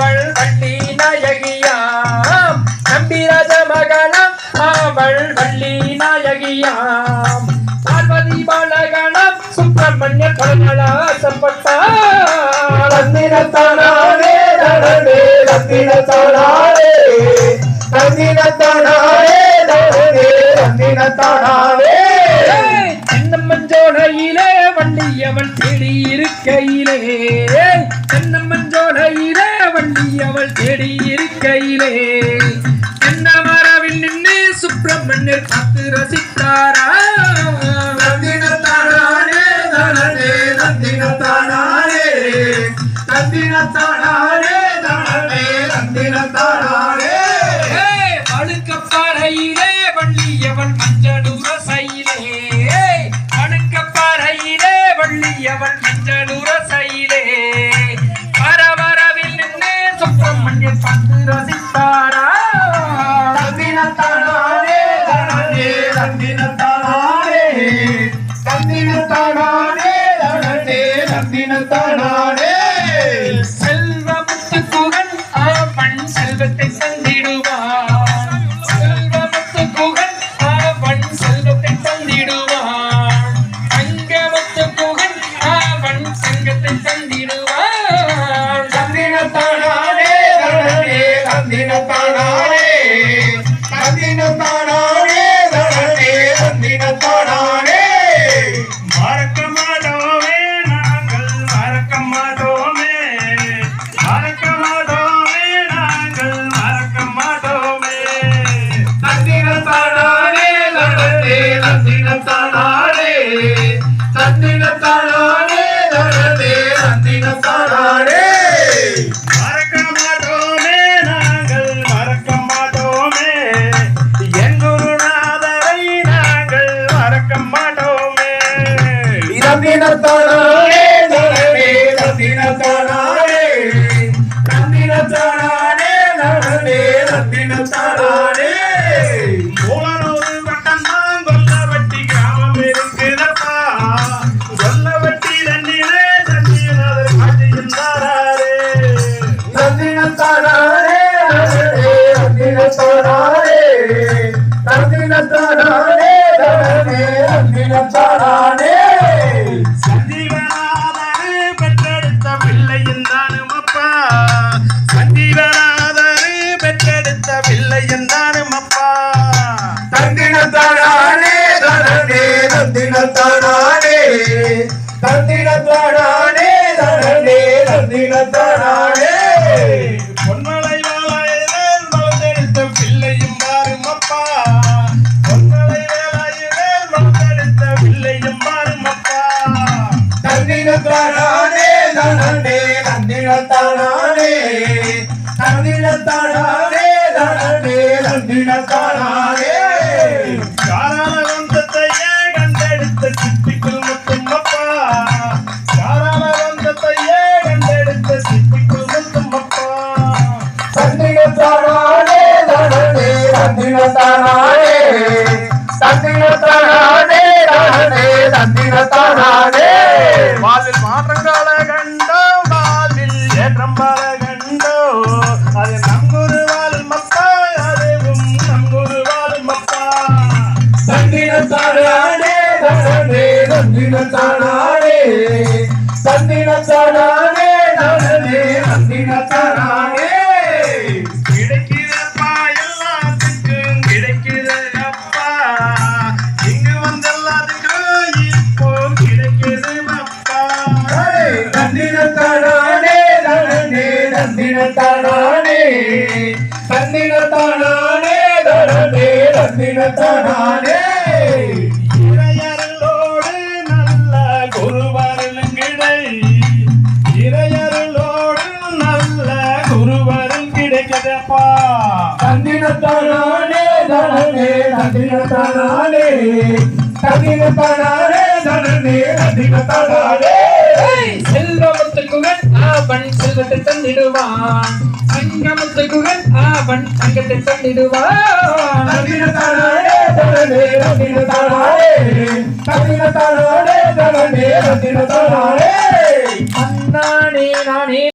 அவள் வள்ளி நாயகியாம் நம்பிராஜ மகனம் அவள் வள்ளி நாயகியாம் பார்வதி பாலகணம் சுப்பிரமணிய கலகலாசப்பட்டார் ரத்தினத்தானாரே தனனே ரத்தினத்தானாரே ரத்தினத்தானாரே தனனே ரத்தினத்தானாரே தென்னம்மஞ்சோலையிலே வள்ளியவள் தேடி இருக்கையிலே தென்னம்மஞ்சோலையிலே வள்ளியவள் தேடி இருக்கையிலே தென்னமரவில் நின்று சுப்பிரமணியர் பார்த்து ரசித்தாரா ரத்தினத்தானாரே தனனே ரத்தினத்தானாரே ரத்தினத்தானாரே தனனே ரத்தினத்தானாரே அழுக்கப்பாறையிலே வள்ளியவள் மஞ்சளுரசையிலே அழுக்கப்பாறையிலே வள்ளியவள் மஞ்சளுரசையிலே வரவரவில் நின்று சுப்பிரமணியர் பார்த்து ரசித்தாரா ரத்தினத்தானாரே தனனே ரத்தினத்தானாரே ரத்தினத்தானாரே தனனே ரத்தினத்தானாரே செல்வமுத்துக்குகன் அவன் செல்வத்தை தந்திடுவான் செல்வமுத்துக்குகன் அவன் செல்வத்தை தந்திடுவான் சங்கமுத்துக்குகன் அவன் சங்கத்தை தந்திடுவான் ரத்தினத்தானாரே தனனே ரத்தினத்தானாரே ரத்தினத்தானாரே தனனே ரத்தினத்தானாரே மறக்க மாட்டோமே நாங்கள் மறக்க மாட்டோமே மறக்க மாட்டோமே நாங்கள் மறக்க மாட்டோமே ரத்தினத்தானாரே தனனே ரத்தினத்தானாரே ரத்தினத்தானாரே தனனே ரத்தினத்தானாரே மறக்க மாட்டோமே நாங்கள் மறக்க மாட்டோமே என் குருநாதரை நாங்கள் மறக்க மாட்டோமே ரத்தினத்தானாரே தனனே ரத்தினத்தானாரே ரத்தினத்தானாரே தனனே ரத்தினத்தானாரே மூலனூறு வட்டம் தான் கொல்லவட்டி கிராமம் இருக்குதப்பா கொல்லவட்டி தண்ணிலே தண்ணீர் காட்டியிருந்தாரே ரத்தினத்தானாரே தனனே ரத்தினத்தானாரே ரத்தினத்தானாரே தனனே ரத்தினத்தானாரே சஞ்சீவநாதரு பெற்றெடுத்த பிள்ளையின் தானும் அப்பா சஞ்சீவநாதரு பெற்றெடுத்த பிள்ளையின் தானும் அப்பா ரத்தினத்தானாரே தனனே ரத்தினத்தானாரே ரத்தினத்தானாரே தனனே ரத்தினத்தானாரே பொன்மலை வேலாயுதன் வளர்த்தெடுத்த பிள்ளையும் பாரும் அப்பா பொன்மலை வேலாயுதன் வளர்த்தெடுத்த பிள்ளையும் பாரும் அப்பா ரத்தினத்தானாரே தனனே ரத்தினத்தானாரே ரத்தினத்தானாரே தனனே ரத்தினத்தானாரே காரான வந்தத்தையே கண்டெடுத்த சிப்பிக்குள் முத்தும் அப்பா காரான வந்தத்தையே கண்டெடுத்த சிப்பிக்குள் முத்தும் அப்பா ரத்தினத்தானாரே தனனே ரத்தினத்தானாரே ரத்தினத்தானாரே தனனே ரத்தினத்தானாரே வாழ்வில் மாற்றங்களை கண்டோ வாழ்வில் ஏற்றம் பல கண்டோ அது நம் குருவாலும் அப்பா அதுவும் நம் குருவாலும் அப்பா ரத்தினத்தானாரே தனனே ரத்தினத்தானாரே ரத்தினத்தானாரே தனனே ரத்தினத்தானாரே கிடைக்கிறப்பா எல்லாத்துக்கும் கிடைக்கிறப்பா இங்கு வந்த எல்லாத்துக்கும் இப்போ கிடைக்குது அப்பா ரத்தினத்தானாரே தனனே ரத்தினத்தானாரே ரத்தினத்தானாரே தனனே ரத்தினத்தானாரே இறையருளோடு நல்ல குருவருளும் கிடை இறையருளோடு நல்ல குருவருள் கிடைக்குதப்பா ரத்தினத்தானாரே தனனே ரத்தினத்தானாரே ரத்தினத்தானாரே தனனே ரத்தினத்தானாரே செல்வமுத்துக்குகன் அவன் செல்வத்தை தந்திடுவான் சங்கமுத்துக்குகன் அவன் சங்கத்தை தந்திடுவான் ரத்தினத்தானாரே தனனே ரத்தினத்தானாரே ரத்தினத்தானாரே தனனே ரத்தினத்தானாரே அண்ணானே நானே